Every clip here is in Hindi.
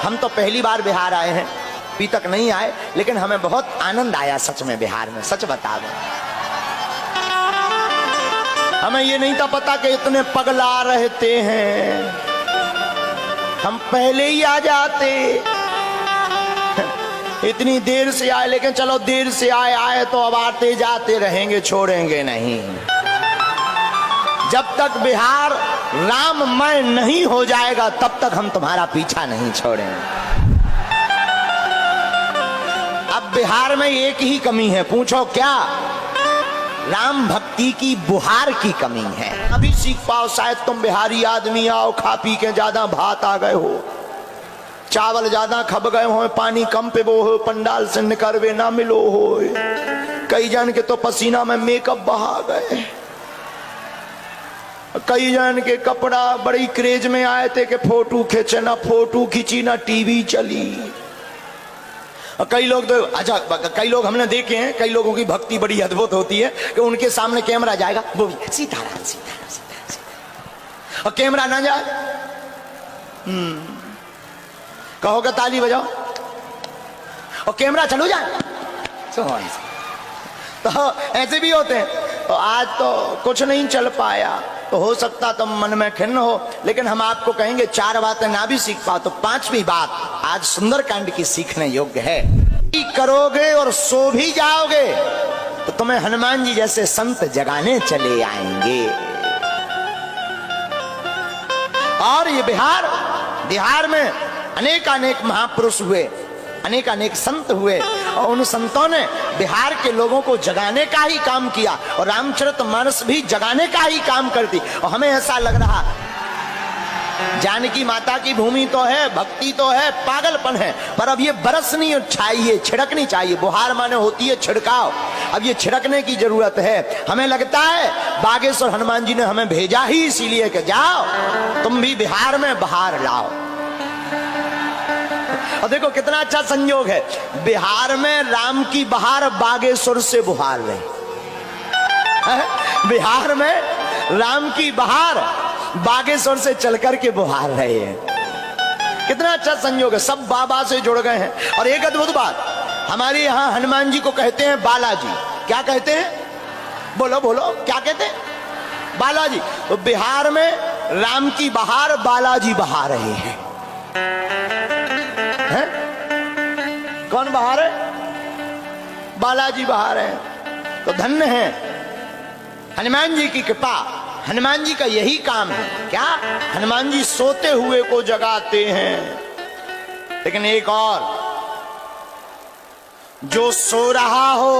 हम तो पहली बार बिहार आए हैं, अभी तक नहीं आए, लेकिन हमें बहुत आनंद आया सच में बिहार में, सच बता दो। हमें ये नहीं था पता कि इतने पगला रहते हैं, हम पहले ही आ जाते। इतनी देर से आए, लेकिन चलो देर से आए तो अब आते जाते रहेंगे, छोड़ेंगे नहीं। जब तक बिहार राममय नहीं हो जाएगा तब तक हम तुम्हारा पीछा नहीं छोड़ेंगे। अब बिहार में एक ही कमी है, पूछो क्या? राम भक्ति की बुहार की कमी है। अभी सीख पाओ, शायद तुम बिहारी आदमी आओ, खा पी के ज्यादा भात आ गए हो, चावल ज्यादा खब गए हो, पानी कम पे वो हो, पंडाल से निकरवे ना मिलो हो, कई जन के तो पसीना में मेकअप बहा गए, कई जन के कपड़ा बड़ी क्रेज में आए थे कि फोटो खींचे, ना फोटो खींची ना टीवी चली। कई लोग तो अच्छा, कई लोग हमने देखे हैं, कई लोगों की भक्ति बड़ी अद्भुत होती है कि उनके सामने कैमरा जाएगा वो भी सीताराम सीताराम सीताराम, और कैमरा ना जाए कहोगे ताली बजाओ, और कैमरा चलो जाए तो ऐसे भी होते हैं। तो आज तो कुछ नहीं चल पाया, तो हो सकता तुम मन में खिन्न हो, लेकिन हम आपको कहेंगे 4 बातें ना भी सीख पाओ तो 5वीं बात आज सुंदरकांड की सीखने योग्य है। करोगे और सो भी जाओगे तो तुम्हें हनुमान जी जैसे संत जगाने चले आएंगे। और ये बिहार में अनेक महापुरुष हुए, अनेक संत हुए, और उन संतों ने बिहार के लोगों को जगाने का ही काम किया, और रामचरितमानस भी जगाने का ही काम करती। और हमें ऐसा लग रहा जानकी माता की भूमि तो है, भक्ति तो है, पागलपन है, पर अब ये बरसनी चाहिए, छिड़कनी चाहिए। बुहार माने होती है छिड़काव, अब ये छिड़कने की जरूरत है। हमें लगता है बागेश्वर हनुमान जी ने हमें भेजा ही इसीलिए कि जाओ तुम भी बिहार में बहार लाओ। और देखो कितना अच्छा संयोग है, बिहार में राम की बहार बागेश्वर से बुहार रही, बिहार में राम की बहार बागेश्वर से चलकर के बुहार रहे हैं। कितना अच्छा संयोग है, सब बाबा से जुड़ गए हैं। और एक अद्भुत बात, हमारे यहाँ हनुमान जी को कहते हैं बालाजी। क्या कहते हैं? बोलो बोलो, क्या कहते हैं? बालाजी। तो बिहार में राम की बहार बालाजी बहा रहे हैं। कौन बहा रहे? बालाजी बहा रहे हैं। तो धन्य है हनुमान जी की कृपा। हनुमान जी का यही काम है। क्या? हनुमान जी सोते हुए को जगाते हैं। लेकिन एक और, जो सो रहा हो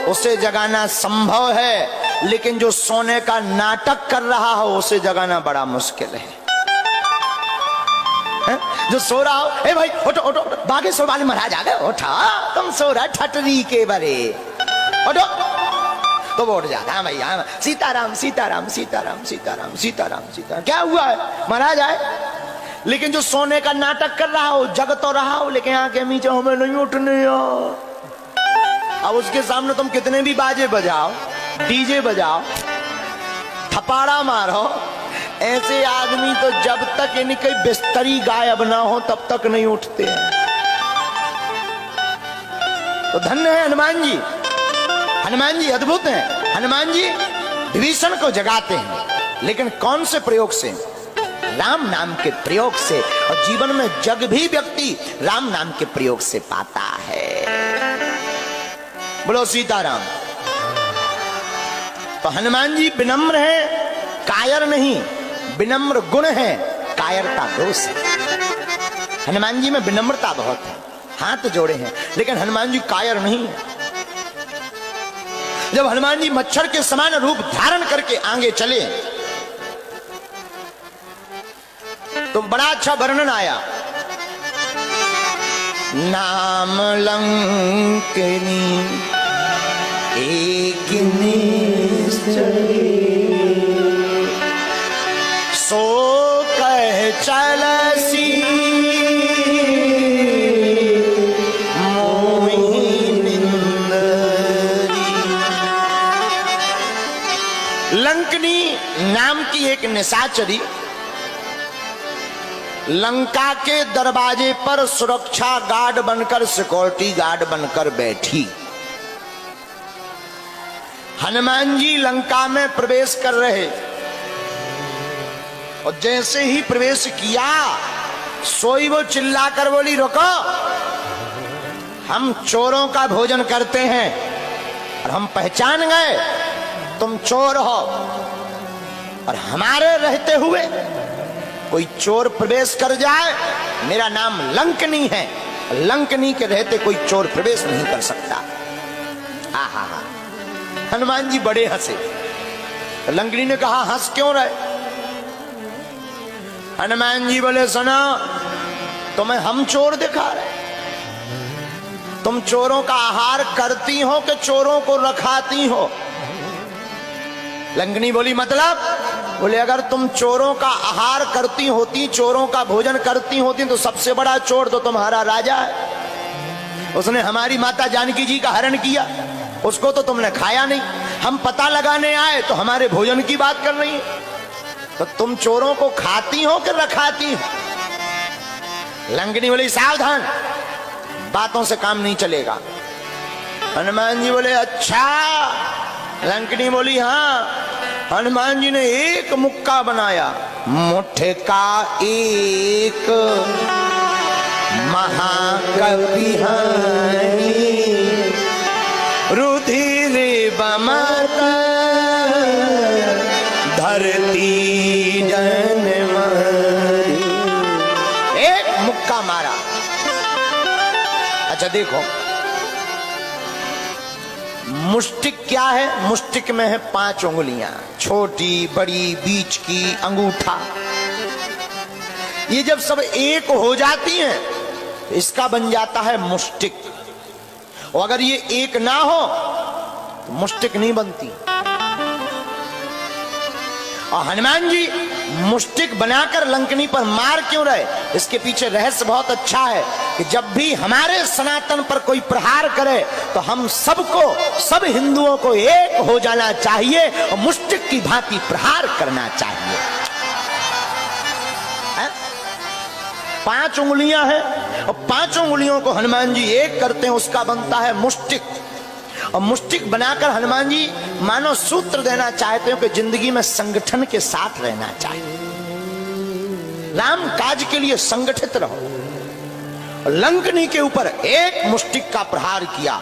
उसे जगाना संभव है, लेकिन जो सोने का नाटक कर रहा हो उसे जगाना बड़ा मुश्किल है। जो सो रहा हो, ए भाई उठो उठो, बागेश्वर वाले महाराज आ गए, उठा, तुम सो रहा ठटरी के बरे, उठो, तो वो उठ जाता है भैया, सीताराम सीताराम सीताराम सीताराम सीताराम सीताराम। क्या हुआ है? महाराज आए। लेकिन जो सोने का नाटक कर रहा हो, जग तो रहा हो, लेकिन आंखें मीचे, हमें नहीं उठने। अब उसके सामने तुम कितने भी बाजे बजाओ, डीजे बजाओ, थपाड़ा मारो, ऐसे आदमी तो जब तक इनकी बिस्तरी गायब ना हो तब तक नहीं उठते हैं। तो धन्य है हनुमान जी। हनुमान जी अद्भुत हैं। हनुमान जी विभीषण को जगाते हैं, लेकिन कौन से प्रयोग से? राम नाम के प्रयोग से। और जीवन में जग भी व्यक्ति राम नाम के प्रयोग से पाता है। बोलो सीताराम। तो हनुमान जी विनम्र हैं, कायर नहीं। विनम्र गुण है, कायरता दोष है। हनुमान जी में विनम्रता बहुत है, हाथ जोड़े हैं, लेकिन हनुमान जी कायर नहीं है। जब हनुमान जी मच्छर के समान रूप धारण करके आगे चले तो बड़ा अच्छा वर्णन आया। नाम लंकिनी एक निश्चय, सो कह चलसी लंकनी नाम की एक निशाचरी लंका के दरवाजे पर सुरक्षा गार्ड बनकर, सिक्योरिटी गार्ड बनकर बैठी। हनुमान जी लंका में प्रवेश कर रहे और जैसे ही प्रवेश किया सोई वो चिल्लाकर बोली, रुको, हम चोरों का भोजन करते हैं और हम पहचान गए तुम चोर हो, और हमारे रहते हुए कोई चोर प्रवेश कर जाए, मेरा नाम लंकनी है, लंकनी के रहते कोई चोर प्रवेश नहीं कर सकता। आहा हा। हनुमान जी बड़े हंसे। लंकनी ने कहा, हंस क्यों रहे? हनुमान जी बोले, सुनो, तुम्हें हम चोर दिखा रहे? तुम चोरों का आहार करती हो कि चोरों को रखाती हो? लंकनी बोली, मतलब? बोले, अगर तुम चोरों का आहार करती होती, चोरों का भोजन करती होती, तो सबसे बड़ा चोर तो तुम्हारा राजा है। उसने हमारी माता जानकी जी का हरण किया, उसको तो तुमने खाया नहीं। हम पता लगाने आए तो हमारे भोजन की बात कर रही है। तो तुम चोरों को खाती हो कि रखाती हो? लंकनी बोली, सावधान, बातों से काम नहीं चलेगा। हनुमान जी बोले, अच्छा? लंकनी बोली, हाँ। हनुमान जी ने एक मुक्का बनाया, मुट्ठे का एक महाकवि हनी, रुधिर बमत धरती जनमरी। एक मुक्का मारा। अच्छा देखो, मुष्टिक क्या है? मुष्टिक में है 5 उंगलियां, छोटी, बड़ी, बीच की, अंगूठा। ये जब सब एक हो जाती हैं तो इसका बन जाता है मुष्टिक। और अगर ये एक ना हो तो मुष्टिक नहीं बनती। और हनुमान जी मुष्टिक बनाकर लंकनी पर मार क्यों रहे? इसके पीछे रहस्य बहुत अच्छा है कि जब भी हमारे सनातन पर कोई प्रहार करे तो हम सबको, सब हिंदुओं को एक हो जाना चाहिए और मुष्टिक की भांति प्रहार करना चाहिए। 5 उंगलियां हैं और 5 उंगलियों को हनुमान जी एक करते हैं, उसका बनता है मुष्टिक। और मुष्टिक बनाकर हनुमान जी मानो सूत्र देना चाहते हो कि जिंदगी में संगठन के साथ रहना चाहिए, राम काज के लिए संगठित रहो। लंकनी के ऊपर एक मुष्टिक का प्रहार किया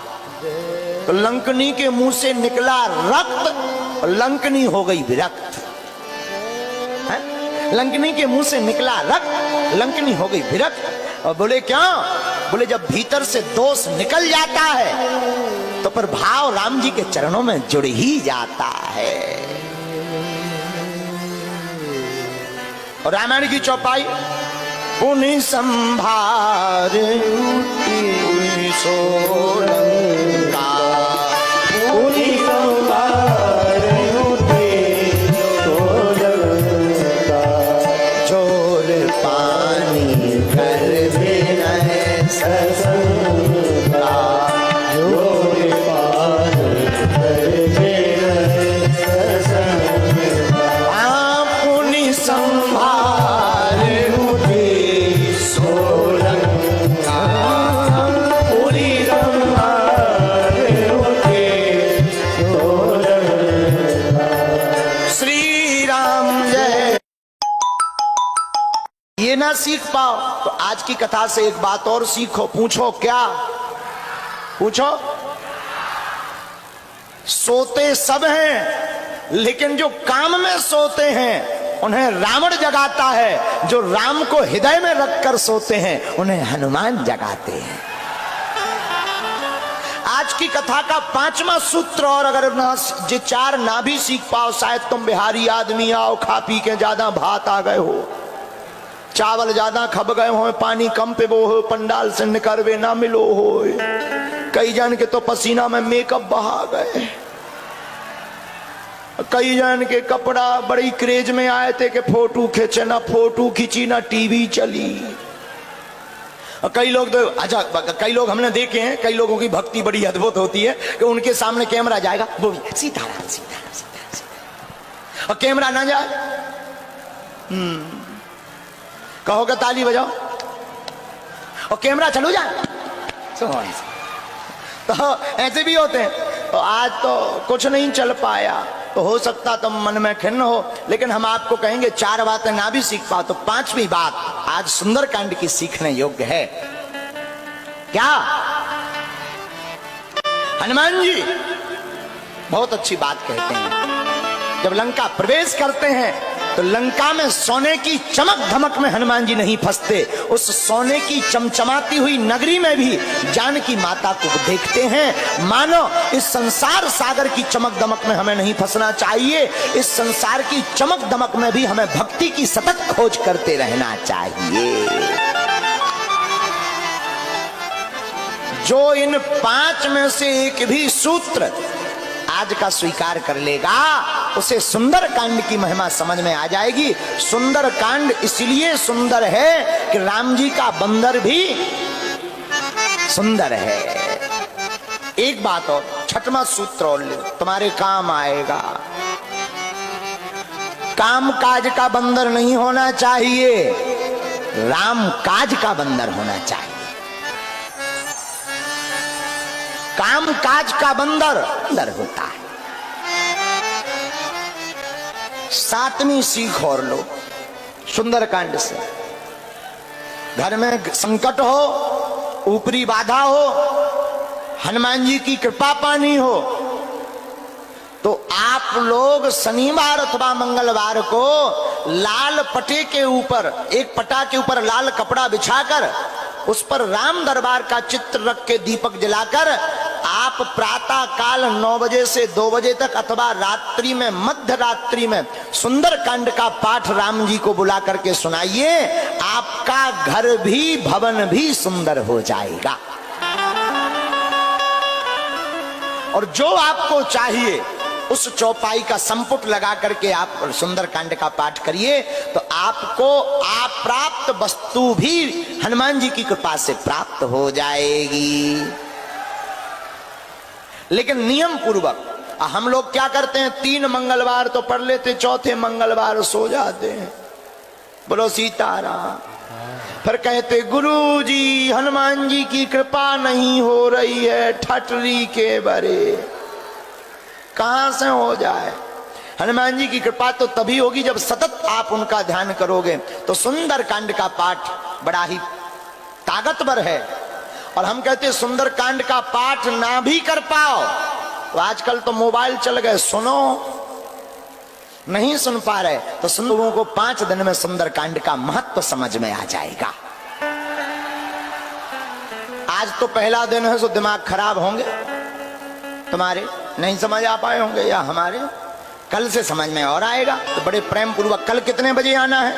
तो लंकनी के मुंह से निकला रक्त और लंकनी हो गई विरक्त। लंकनी के मुंह से निकला रक्त, लंकनी हो गई विरक्त। और बोले, क्या? बोले, जब भीतर से दोष निकल जाता है तो पर भाव राम जी के चरणों में जुड़ ही जाता है। और रामायण की चौपाई, पुनि संभार सोलंका, पुनि संभार सोलंका, चोर पानी कर बिनय ससंका, चोर पानी कर बिनय ससंका, पुनि संभार ना सीख पाओ तो आज की कथा से एक बात और सीखो। पूछो, क्या पूछो? सोते सब हैं लेकिन जो काम में सोते हैं उन्हें रावण जगाता है, जो राम को हृदय में रखकर सोते हैं उन्हें हनुमान जगाते हैं। आज की कथा का 5वां सूत्र, और अगर ये 4 ना भी सीख पाओ, शायद तुम बिहारी आदमी आओ, खा पी के ज्यादा भात आ गए हो, चावल ज्यादा खब गए हो, पानी कम पे वो हो, पंडाल से निकलवे ना मिलो हो, कई जन के तो पसीना में मेकअप बहा गए, कई जन के कपड़ा बड़ी क्रेज में आए थे कि फोटो खींचे, ना फोटो खींची ना टीवी चली। कई लोग तो, अच्छा, कई लोग हमने देखे हैं, कई लोगों की भक्ति बड़ी अद्भुत होती है कि उनके सामने कैमरा जाएगा, वो सीताराम सीताराम सीताराम, और कैमरा ना जाए कहोगे ताली बजाओ और कैमरा चलो जाए। तो ऐसे भी होते हैं। तो आज तो कुछ नहीं चल पाया, तो हो सकता तो मन में खिन्न हो, लेकिन हम आपको कहेंगे 4 बातें ना भी सीख पाओ तो 5वीं बात आज सुंदरकांड की सीखने योग्य है। क्या? हनुमान जी बहुत अच्छी बात कहते हैं। जब लंका प्रवेश करते हैं तो लंका में सोने की चमक धमक में हनुमान जी नहीं फंसते, उस सोने की चमचमाती हुई नगरी में भी जानकी माता को देखते हैं। मानो इस संसार सागर की चमक दमक में हमें नहीं फंसना चाहिए, इस संसार की चमक दमक में भी हमें भक्ति की सतत खोज करते रहना चाहिए। जो इन 5 में से एक भी सूत्र आज का स्वीकार कर लेगा उसे सुंदरकांड की महिमा समझ में आ जाएगी। सुंदरकांड इसलिए सुंदर है कि राम जी का बंदर भी सुंदर है। एक बात और, 6वां सूत्र और ले, तुम्हारे काम आएगा। काम काज का बंदर नहीं होना चाहिए, राम काज का बंदर होना चाहिए। काम काज का बंदर होता है। 7वीं सीख और लो सुंदरकांड से। घर में संकट हो, ऊपरी बाधा हो, हनुमान जी की कृपा पानी हो, तो आप लोग शनिवार अथवा मंगलवार को लाल पटे के ऊपर, एक पटा के ऊपर लाल कपड़ा बिछाकर उस पर राम दरबार का चित्र रख के दीपक जलाकर आप प्रातः काल 9 बजे से 2 बजे तक अथवा रात्रि में मध्य रात्रि में सुंदरकांड का पाठ राम जी को बुला करके सुनाइए। आपका घर भी भवन भी सुंदर हो जाएगा। और जो आपको चाहिए उस चौपाई का संपुट लगा करके आप सुंदरकांड का पाठ करिए तो आपको अप्राप्त वस्तु भी हनुमान जी की कृपा से प्राप्त हो जाएगी। लेकिन नियम पूर्वक हम लोग क्या करते हैं, 3 मंगलवार तो पढ़ लेते, 4थे मंगलवार सो जाते हैं। बोलो सीताराम। फिर कहते गुरु जी हनुमान जी की कृपा नहीं हो रही है, ठटरी के बरे। कहां से हो जाए? हनुमान जी की कृपा तो तभी होगी जब सतत आप उनका ध्यान करोगे। तो सुंदरकांड का पाठ बड़ा ही ताकतवर है। और हम कहते सुंदरकांड का पाठ ना भी कर पाओ तो आजकल तो मोबाइल चल गए, सुनो। नहीं सुन पा रहे तो सुन, लोगों को 5 दिन में सुंदरकांड का महत्व समझ में आ जाएगा। आज तो पहला दिन है, सो दिमाग खराब होंगे तुम्हारे, नहीं समझ आ पाए होंगे, या हमारे कल से समझ में और आएगा। तो बड़े प्रेम पूर्वक कल कितने बजे आना है?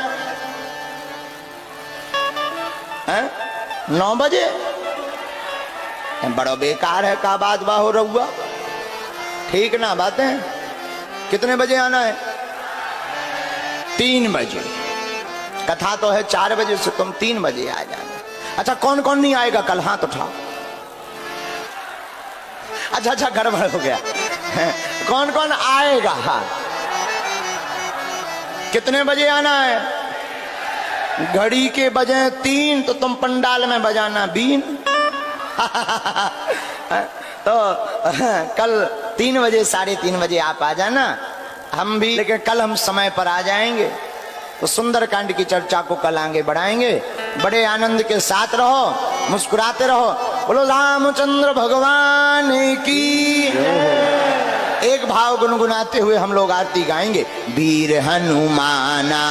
9 बजे? बड़ा बेकार है का बात बाहो रहुआ, ठीक ना बातें। कितने बजे आना है? 3 बजे। कथा तो है 4 बजे से, तुम 3 बजे आ जाना। अच्छा कौन कौन नहीं आएगा कल? हाथ उठाओ। अच्छा गड़बड़ हो गया। कौन कौन आएगा? हाँ, कितने बजे आना है? घड़ी के बजे 3 तो तुम पंडाल में बजाना बीन। तो कल 3 बजे 3:30 बजे आप आ जाना, हम भी, लेकिन कल हम समय पर आ जाएंगे। तो सुंदरकांड की चर्चा को कल आगे बढ़ाएंगे। बड़े आनंद के साथ रहो, मुस्कुराते रहो। बोलो रामचंद्र भगवान की। एक भाव गुनगुनाते हुए हम लोग आरती गाएंगे। वीर हनुमाना